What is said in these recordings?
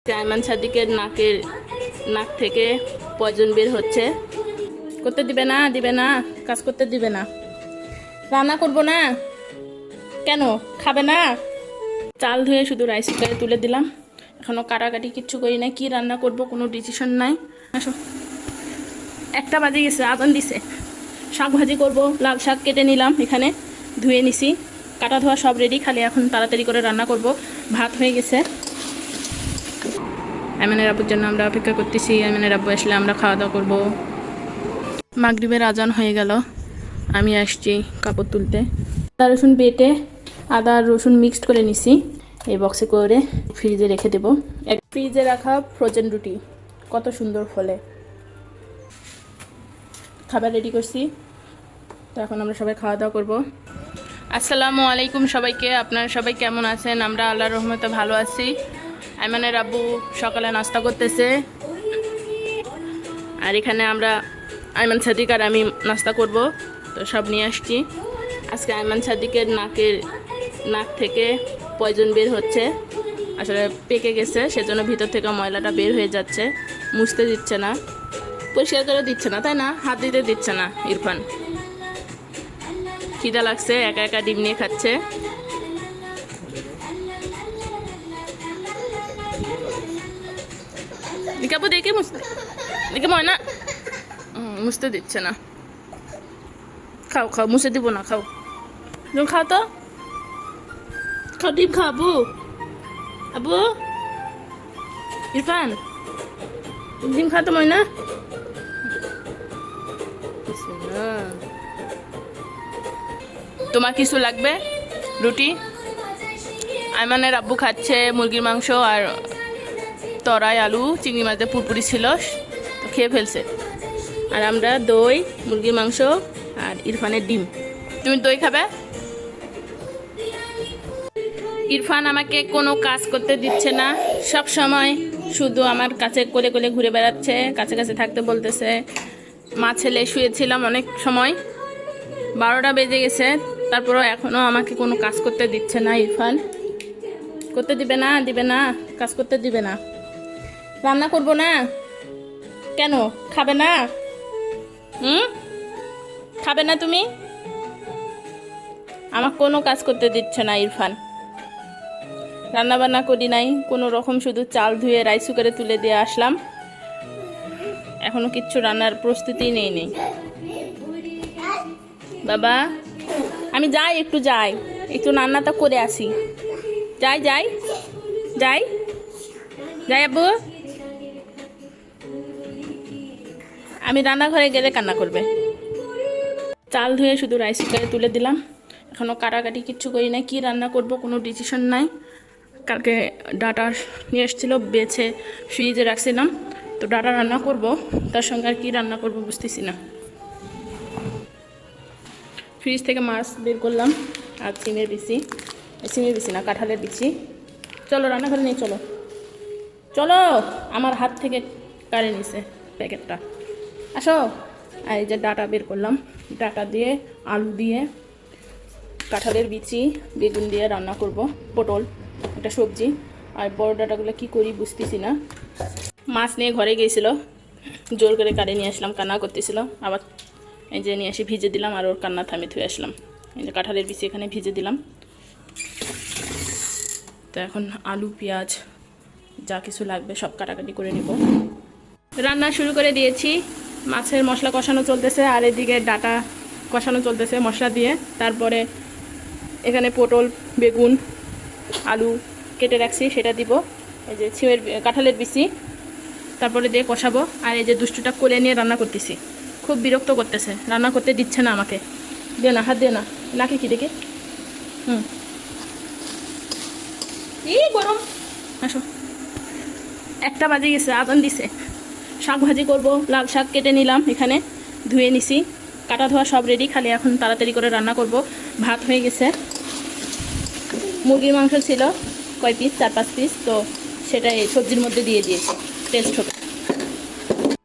আয়মান সাদিকের নাক থেকে পয়জন বের হচ্ছে। করতে দিবে না কাজ করতে দিবে না। রান্না করব না কেন? খাবে না? চাল ধুয়ে শুধু রাইস কুকারে তুলে দিলাম। এখনো কাটাকাটি কিচ্ছু করি না। কি রান্না করব কোনো ডিসিশন নাই। আসো, 1টা বাজে গেছে, আজান দিছে। শাক ভাজি করব, লাল শাক কেটে নিলাম, এখানে ধুয়ে নিছি, কাটা ধোয়া সব রেডি, খালি এখন তাড়াতাড়ি করে রান্না করব। ভাত হয়ে গেছে। আয়মানের আব্বুর জন্য আমরা অপেক্ষা করতেছি। আয়মানের আব্বু আসলে আমরা খাওয়া দাওয়া করবো। মাগরিবের আজান হয়ে গেল। আমি আসছি কাপড় তুলতে। আদা রসুন বেটে আদা আর রসুন মিক্সড করে নিছি, এই বক্সে করে ফ্রিজে রেখে দেব। ফ্রিজে রাখা ফ্রোজেন রুটি কত সুন্দর ফলে। খাবার রেডি করছি, তো এখন আমরা সবাই খাওয়া দাওয়া করবো। আসসালামু আলাইকুম সবাইকে। আপনারা সবাই কেমন আছেন? আমরা আল্লাহর রহমতে ভালো আছি। আয়মানের আব্বু সকালে নাস্তা করতেছে, আর এখানে আমরা আয়মান সাদিক আর আমি নাস্তা করব। তো সব নিয়ে আসছি। আজকে আয়মান সাদিকের নাক থেকে পয়জন বের হচ্ছে। আসলে পেকে গেছে, সেজন্য ভিতর থেকে ময়লাটা বের হয়ে যাচ্ছে। মুছতে দিচ্ছে না, পরিষ্কার করে দিচ্ছে না, তাই না? হাত দিতে দিচ্ছে না। ইরফান খিদা লাগছে, একা একা ডিম নিয়ে খাচ্ছে। দিকাবু দেখে দেখে ময়না মুছতে দিচ্ছে না। খাও খাও, মুছে দিব না, খাও। তুমি খাও তো, খাও, ডিম খাও। আবু আবু ইরফান ডিম খাও তো ময়না। তোমার কিছু লাগবে? রুটি? আয়মানের আব্বু খাচ্ছে মুরগির মাংস আর তরাই আলু চিংড়ি মাছ দিয়ে পুরপুরি ছিল, তো খেয়ে ফেলছে। আর আমরা দই, মুরগির মাংস আর ইরফানের ডিম। তুমি দই খাবে? ইরফান আমাকে কোনো কাজ করতে দিচ্ছে না, সব সময় শুধু আমার কাছে কোলে কোলে ঘুরে বেড়াচ্ছে, কাছে কাছে থাকতে বলতেছে। মা ছেলে শুয়েছিলাম অনেক সময়, 12টা বেজে গেছে, তারপরও এখনও আমাকে কোনো কাজ করতে দিচ্ছে না। ইরফান করতে দিবে না কাজ করতে দিবে না। রান্না করব না কেন? খাবে না? খাবে না তুমি? আমার কোনো কাজ করতে দিচ্ছে না ইরফান। রান্না বান্না করি নাই কোনো রকম, শুধু চাল ধুয়ে রাইস কুকারে তুলে দিয়ে আসলাম। এখনো কিচ্ছু রান্নার প্রস্তুতি নেই। বাবা আমি যাই, একটু রান্নাটা করে আসি। যাই আব্বু। আমি রান্নাঘরে গেলে কান্না করবে। চাল ধুয়ে শুধু রাইস কুকারে তুলে দিলাম। এখনও কাটাকাটি কিচ্ছু করি না। কি রান্না করব কোনো ডিসিশন নাই। কালকে ডাটা নিয়ে এসেছিলো, বেছে ফ্রিজে রাখছিলাম, তো ডাটা রান্না করব, তার সঙ্গে আর কি রান্না করব বুঝতেছি না। ফ্রিজ থেকে মাছ বের করলাম আর সিমের বিচি না, কাঁঠালের বিচি। চলো রান্নাঘরে নিয়ে চলো। আমার হাত থেকে কাড়ে নিছে প্যাকেটটা। আসো। আর এই যে ডাটা বের করলাম, ডাটা দিয়ে আলু দিয়ে কাঁঠালের বিচি বেগুন দিয়ে রান্না করব, পটল একটা সবজি। আর বড় ডাটাগুলো কি করি বুঝতেছি না। মাছ নিয়ে ঘরে গিয়েছিল, জোর করে কাড়ে নিয়ে আসলাম, কান্না করতেছিল। আবার এই যে নিয়ে এসে ভিজে দিলাম, আর ওর কান্না থামে থুয়ে আসলাম। এই যে কাঁঠালের বিচি এখানে ভিজে দিলাম। তো এখন আলু পেঁয়াজ যা কিছু লাগবে সব কাটাকাটি করে নেব। রান্না শুরু করে দিয়েছি। মাছের মশলা কষানো চলতেছে, আর এদিকে ডাটা কষানো চলতেছে মশলা দিয়ে। তারপরে এখানে পটল বেগুন আলু কেটে রাখছি, সেটা দিব। এই যে কাঁঠালের বিচি, তারপরে দিয়ে কষাবো। আর এই যে দুষ্টুটা কোলে নিয়ে রান্না করতেছি, খুব বিরক্ত করতেছে, রান্না করতে দিচ্ছে না আমাকে। দিও না, হাত দিও না, নাকি কি দেখে। গরম। আসো, 1টা বাজে গেছে, আজান দিছে। শাক ভাজি করব, লাল শাক কেটে নিলাম, এখানে ধুয়ে নিছি, কাটা ধোয়া সব রেডি, খালি এখন তাড়াতাড়ি করে রান্না করব। ভাত হয়ে গেছে। মুরগির মাংস ছিল কয় পিস, 4-5 পিস, তো সেটা এই সবজির মধ্যে দিয়ে দিয়েছি, টেস্ট হবে।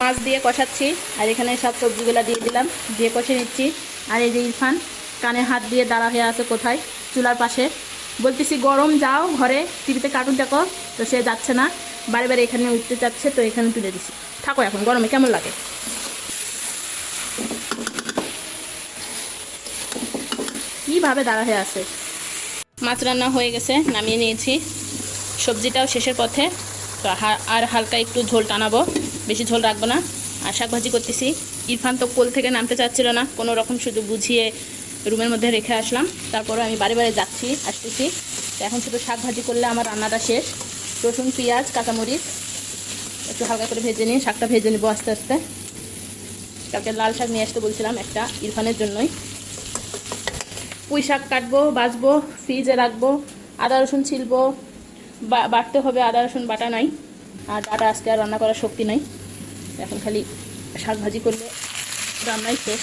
মাছ দিয়ে কষাচ্ছি, আর এখানে সব সবজিগুলো দিয়ে দিলাম, দিয়ে কষে নিচ্ছি। আর এই যে ইরফান কানে হাত দিয়ে দাঁড়া হয়ে আছে কোথায়, চুলার পাশে। বলতেছি গরম, যাও ঘরে টিভিতে কার্টুন দেখো, তো সে যাচ্ছে না। বারে বারে এখানে উঠতে চাচ্ছে, তো এখানে তুলে দিছি। থাকো, এখন গরমে কেমন লাগে। কীভাবে দাঁড়া হয়ে আছে। মাছ রান্না হয়ে গেছে, নামিয়ে নিয়েছি। সবজিটাও শেষের পথে, তো আর হালকা একটু ঝোল টানাবো, বেশি ঝোল রাখবো না। আর শাক ভাজি করতেছি। ইরফান তো কোল থেকে নামতে চাচ্ছিল না, কোনো রকম শুধু বুঝিয়ে রুমের মধ্যে রেখে আসলাম। তারপরে আমি বারে বারে যাচ্ছি আসতেছি। তো এখন শুধু শাক ভাজি করলে আমার রান্নাটা শেষ। রসুন, পেঁয়াজ, কাঁচামরিচ একটু হালকা করে ভেজে নিই, শাকটা ভেজে নেবো আস্তে আস্তে। কালকে লাল শাক নিয়ে আসতে বলছিলাম একটা, ইরফানের জন্যই। পুঁই শাক কাটবো, বাছবো, ফ্রিজে রাখবো। আদা রসুন ছিলবো, বাটতে হবে, আদা রসুন বাটা নাই। আর ডাটা আজকে আর রান্না করার শক্তি নাই, এখন খালি শাক ভাজি করলে রান্নাই শেষ।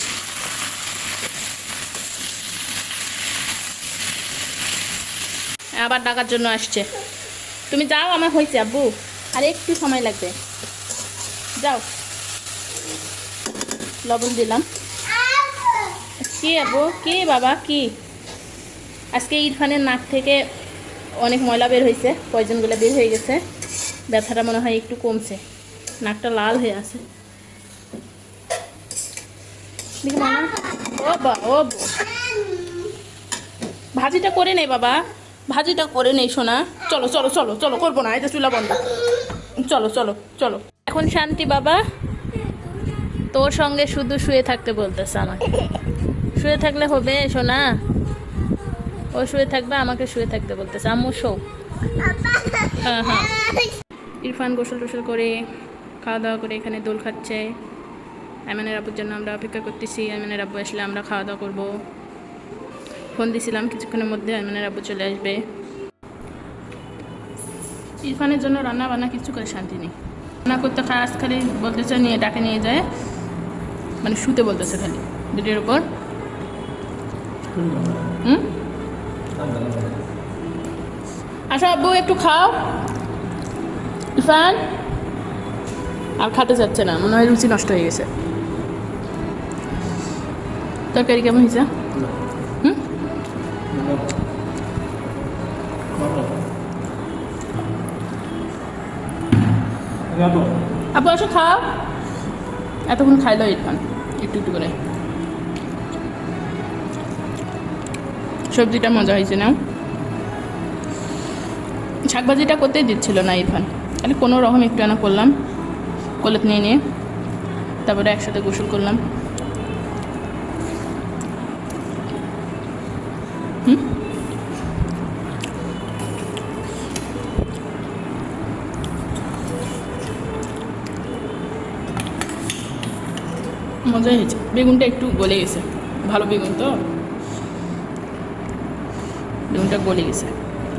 আবার ডাকার জন্য আসছে। তুমি যাও, আমার হয়েছে আব্বু, আর একটু সময় লাগবে, যাও। লবণ দিলাম। কি আব্বু, কি বাবা, কি? আজকে ইরফানের নাক থেকে অনেক ময়লা বের হয়েছে, পয়জনগুলো বের হয়ে গেছে। ব্যথাটা মনে হয় একটু কমছে, নাকটা লাল হয়ে আছে। ভাজিটা করে নেই বাবা, ভাজিটা করে নেই সোনা। চলো চলো চলো চলো, করবো না, এটা চুলা বন্ধ। চলো চলো চলো। এখন শান্তি বাবা তোর সঙ্গে শুধু শুয়ে থাকতে বলতেছে আমাকে। শুয়ে থাকলে হবে সোনা? ও শুয়ে থাকবে, আমাকে শুয়ে থাকতে বলতেছে। আম্মু শো। হ্যাঁ হ্যাঁ। ইরফান গোসল টোসল করে খাওয়া দাওয়া করে এখানে দোল খাচ্ছে। আইমানের আব্বুর জন্য আমরা অপেক্ষা করতেছি। আইমানের আব্বু আসলে আমরা খাওয়া দাওয়া করবো। ফোন দিছিলাম, কিছুক্ষণের মধ্যে আইমানের আব্বু চলে আসবে। ইরফানের জন্য রান্না বান্না কিছু করে শান্তি নেই। রান্না করতে খারাপ, খালি বলতেছে নিয়ে ডাকে নিয়ে যায়, মানে শুতে বলতেছে খালি বেডের উপর। আসো আব্বু একটু খাও। ইরফান আর খাতে যাচ্ছে না, মনে হয় রুচি নষ্ট হয়ে গেছে। তরকারি কেমন হয়েছে? আব্বু আসো খাও। এতক্ষণ খাইলো ইরফান একটু একটু করে। সবজিটা মজা হয়েছে না? শাকভাজিটা করতেই দিচ্ছিল না ইরফান, খালি কোনো রকম একটু আনা করলাম, কলেত নিয়ে নিয়ে তারপরে একসাথে গোসল করলাম। মজাই হয়েছে। বেগুনটা একটু গলে গেছে, ভালো বেগুন তো, বেগুনটা গলে গেছে,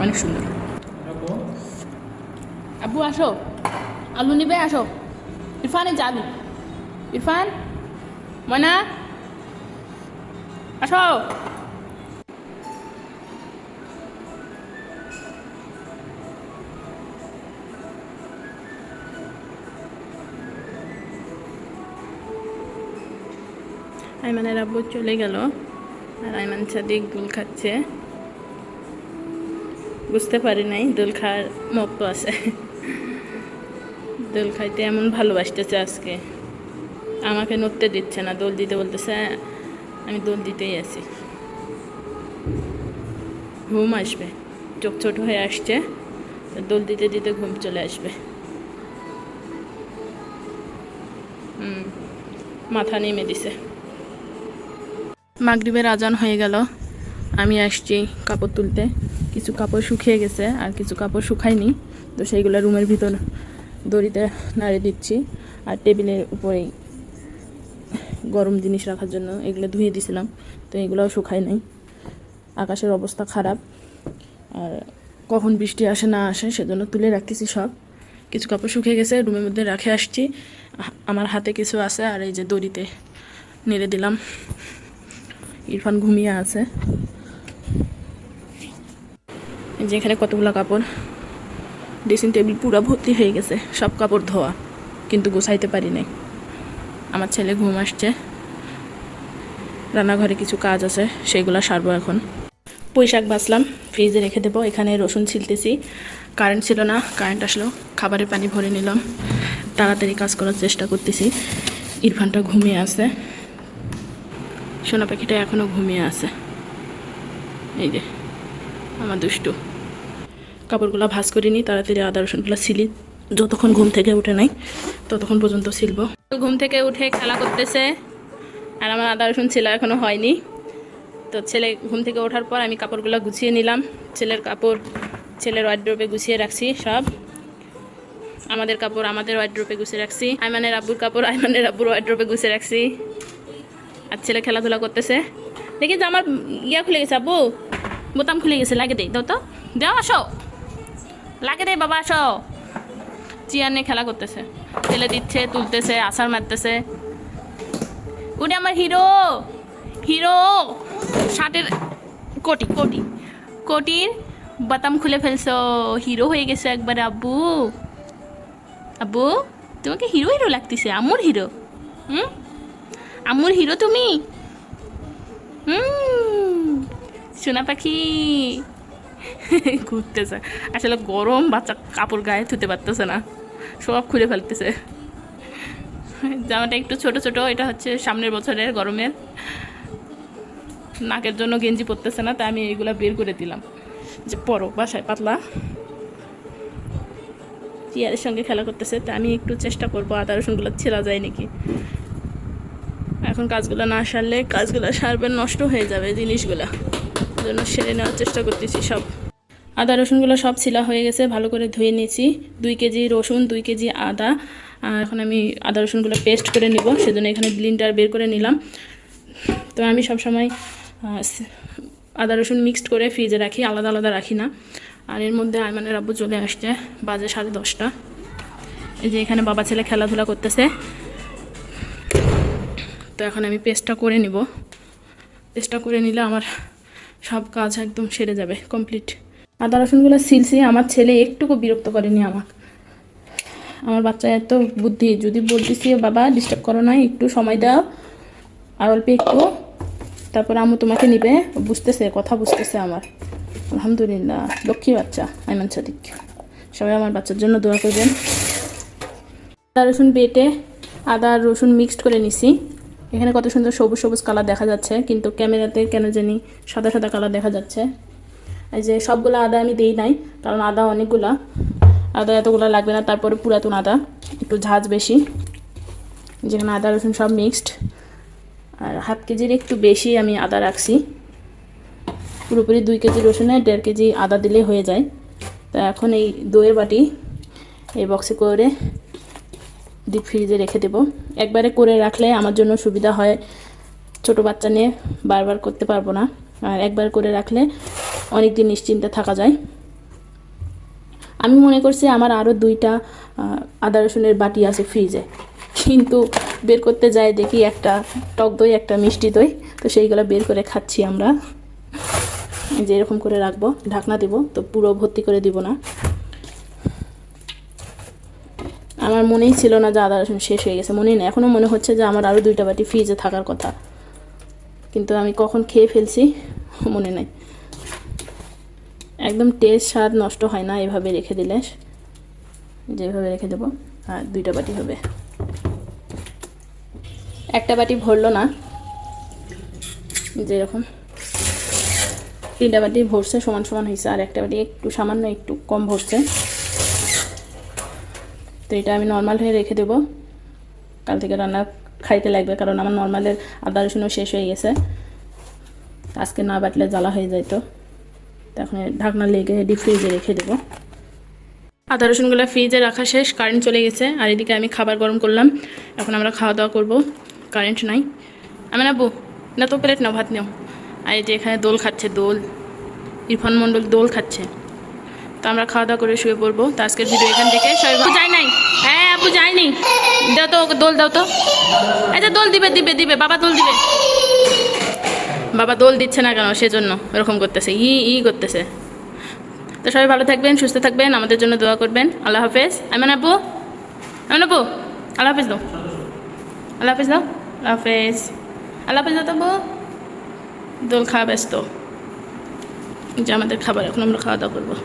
অনেক সুন্দর। আব্বু আসো, আলু নিবে, আসো। ইরফানে যা আলু, ইরফান ময়না আসো। আইমানের আব্বু চলে গেল, আর আইমান সাদিক দোল খাচ্ছে। বুঝতে পারি নাই দোল খাওয়ার মত আছে। দোল খাইতে এমন ভালোবাসতেছে আজকে, আমাকে নড়তে দিচ্ছে না, দোল দিতে বলতেছে। আমি দোল দিতেই আছি। ঘুম আসবে, চোখ ছোট হয়ে আসছে, দোল দিতে দিতে ঘুম চলে আসবে। মাথা নেমে দিছে। মাগরিবের আজান হয়ে গেল, আমি আসছি কাপড় তুলতে। কিছু কাপড় শুকিয়ে গেছে আর কিছু কাপড় শুকায়নি, তো সেইগুলো রুমের ভিতর দড়িতে নাড়ে দিচ্ছি। আর টেবিলের উপরেই গরম জিনিস রাখার জন্য এগুলো ধুয়ে দিছিলাম, তো এগুলোও শুকায় নাই। আকাশের অবস্থা খারাপ, আর কখন বৃষ্টি আসে না আসে সেজন্য তুলে রাখতেছি সব। কিছু কাপড় শুকিয়ে গেছে, রুমের মধ্যে রেখে আসছি। আমার হাতে কিছু আছে, আর এই যে দড়িতে নেড়ে দিলাম। ইরফান ঘুমিয়ে আছে। যে এখানে কতগুলো কাপড়, ড্রেসিং টেবিল পুরো ভর্তি হয়ে গেছে, সব কাপড় ধোয়া, কিন্তু গোছাইতে পারি নাই। আমার ছেলে ঘুম আসছে, রান্নাঘরে কিছু কাজ আছে, সেগুলো সারবো এখন। পুঁই শাক বাছলাম, ফ্রিজে রেখে দেবো। এখানে রসুন ছিলতেছি, কারেন্ট ছিল না, কারেন্ট আসলো, খাবারের পানি ভরে নিলাম, তাড়াতাড়ি কাজ করার চেষ্টা করতেছি। ইরফানটা ঘুমিয়ে আছে, সোনা পাখিটা এখনও ঘুমিয়ে আছে। এই যে আমার দুষ্টু। কাপড়গুলো ভাঁজ করে নিই, তাড়াতাড়ি আদা রসুনগুলো সিলি, যতক্ষণ ঘুম থেকে উঠে নাই ততক্ষণ পর্যন্ত সিলব। ঘুম থেকে উঠে খেলা করতেছে, আর আমার আদা রসুন ছিল এখনও হয়নি। তো ছেলে ঘুম থেকে ওঠার পর আমি কাপড়গুলো গুছিয়ে নিলাম। ছেলের কাপড় ছেলের ওয়ার্ড্রোবে গুছিয়ে রাখছি, সব আমাদের কাপড় আমাদের ওয়ার্ড্রোবে গুছিয়ে রাখছি, আইমানের আব্বুর কাপড় আইমানের আব্বুর ওয়ার্ড্রোবে গুছিয়ে রাখছি। আর ছেলে খেলাধুলা করতেছে। দেখি যে আমার ইয়া খুলে গেছে, আব্বু বোতাম খুলে গেছে, লাগে দেই, দাও তো, দাও, আসো, লাগে দেই বাবা, আসো। চেয়ার নিয়ে খেলা করতেছে, ফেলে দিচ্ছে, তুলতেছে, আছাড় মারতেছে। উনি আমার হিরো, হিরো শার্টের কোটির বাতাম খুলে ফেলছো, হিরো হয়ে গেছে একবারে। আব্বু আব্বু তোমাকে হিরো হিরো লাগতেছে, আম্মুর হিরো। আম্মুর হিরো তুমি। সোনা পাখি ঘুরতেছে। আসলে গরম, বাচ্চা কাপড় গায়ে ধুতে পারতেছে না, সব খুলে ফেলতেছে। জামাটা একটু ছোট ছোট, এটা হচ্ছে সামনের বছরের গরমের। নাকের জন্য গেঞ্জি পরতেছে না, তাই আমি এইগুলা বের করে দিলাম যে পরো বাসায় পাতলা। চেয়ারের সঙ্গে খেলা করতেছে, তা আমি একটু চেষ্টা করবো আদা রসুনগুলো ছেঁড়া যায় নাকি। এখন কাজগুলো না সারলে কাজগুলো সারবে, নষ্ট হয়ে যাবে জিনিসগুলা, জন্য সেরে নেওয়ার চেষ্টা করতেছি। সব আদা রসুনগুলো সব ছিলা হয়ে গেছে, ভালো করে ধুয়ে নিয়েছি। 2 কেজি রসুন, 2 কেজি আদা। আর এখন আমি আদা রসুনগুলো পেস্ট করে নিব, সেজন্য এখানে ব্লেন্ডার বের করে নিলাম। তো আমি সবসময় আদা রসুন মিক্সড করে ফ্রিজে রাখি, আলাদা আলাদা রাখি না। আর এর মধ্যে আইমানের আব্বু চলে আসছে, বাজে 10:30। এই যে এখানে বাবা ছেলে খেলাধুলা করতেছে। তো এখন আমি পেস্টটা করে নিব। পেস্টটা করে নিলে আমার সব কাজ একদম সেরে যাবে, কমপ্লিট। আদা রসুনগুলো সিলছি, আমার ছেলে একটুকু বিরক্ত করেনি আমার বাচ্চা এত বুদ্ধি। যদি বলতেছি বাবা ডিস্টার্ব করো না, একটু সময় দাও, আর অল্প একটু, তারপর আম্মু তোমাকে নিবে, বুঝতেছে, কথা বুঝতেছে আমার। আলহামদুলিল্লাহ, লক্ষ্মী বাচ্চা আইমান সাদিক। সবাই আমার বাচ্চার জন্য দোয়া করবেন। আদা রসুন বেটে আদা রসুন মিক্সড করে নিছি। এখানে কত সুন্দর সবুজ সবুজ কালার দেখা যাচ্ছে, কিন্তু ক্যামেরাতে কেন জানি সাদা সাদা কালার দেখা যাচ্ছে। এই যে সবগুলো আদা আমি দিই নাই, কারণ আদা অনেকগুলা, আদা এতগুলো লাগবে না। তারপরে পুরাতন আদা, একটু ঝাঁজ বেশি, যেখানে আদা রসুন সব মিক্সড। আর 1/2 কেজির একটু বেশি আমি আদা রাখছি। পুরোপুরি 2 কেজি রসুনে 1.5 কেজি আদা দিলে হয়ে যায়। তো এখন এই দইয়ের বাটি এই বক্সে করে ডিপ ফ্রিজে রেখে দেব। একবারে করে রাখলে আমার জন্য সুবিধা হয়, ছোট বাচ্চা নিয়ে বারবার করতে পারবো না। আর একবার করে রাখলে অনেক দিন নিশ্চিন্তে থাকা যায়। আমি মনে করছি আমার আরও 2টা আদা রসুনের বাটি আছে ফ্রিজে, কিন্তু বের করতে যাই দেখি একটা টক দই, একটা মিষ্টি দই। তো সেইগুলো বের করে খাচ্ছি আমরা। যে এরকম করে রাখবো, ঢাকনা দিব, তো পুরো ভর্তি করে দিব না। আমার মনেই ছিল না যে আদা রসুন শেষ হয়ে গেছে, মনেই না। এখনও মনে হচ্ছে যে আমার আরও 2টা বাটি ফ্রিজে থাকার কথা, কিন্তু আমি কখন খেয়ে ফেলছি মনে নাই। একদম টেস্ট স্বাদ নষ্ট হয় না এভাবে রেখে দিলে, যেভাবে রেখে দেবো। আর 2টা বাটি হবে, একটা বাটি ভরলো না, যেরকম 3টা বাটি ভরছে, সমান সমান হয়েছে। আর একটা বাটি একটু সামান্য একটু কম ভরছে। তো এটা আমি নর্মাল হয়ে রেখে দেবো, কাল থেকে রান্না খাইতে লাগবে, কারণ আমার নর্মালের আদা রসুনও শেষ হয়ে গেছে। আজকে না বাটলে জ্বালা হয়ে যায়। তো এখন ঢাকনা লেগে ডিপ ফ্রিজে রেখে দেবো। আদা রসুনগুলো ফ্রিজে রাখা শেষ, কারেন্ট চলে গেছে। আর এদিকে আমি খাবার গরম করলাম, এখন আমরা খাওয়া দাওয়া করবো। কারেন্ট নাই। আমি না বউ না, তো প্লেট নাও, ভাত নাও। আর এই যে এখানে দোল খাচ্ছে, দোল, ইরফান মণ্ডল দোল খাচ্ছে। তো আমরা খাওয়া দাওয়া করে শুয়ে পড়বো। তো আজকের ভিডিও এখান থেকে সবাই যায় নাই। হ্যাঁ আপু যায়নি, দাও তো ওকে দোল দাও তো। আচ্ছা দোল দিবে দিবে দিবে, বাবা দোল দিবে। বাবা দোল দিচ্ছে না কেন, সেজন্য এরকম করতেছে, ই করতেছে। তো সবাই ভালো থাকবেন, সুস্থ থাকবেন, আমাদের জন্য দোয়া করবেন। আল্লাহ হাফেজ। আইমান আব্বু, আইমান আব্বু আল্লাহ হাফেজ দাও, আল্লাহ হাফেজ দাও, আল্লাহ হাফেজ, আল্লাহ হাফেজ দাও। তবু দোল খাওয়া ব্যস্ত, যে আমাদের খাবার, এখন আমরা খাওয়া দাওয়া করবো।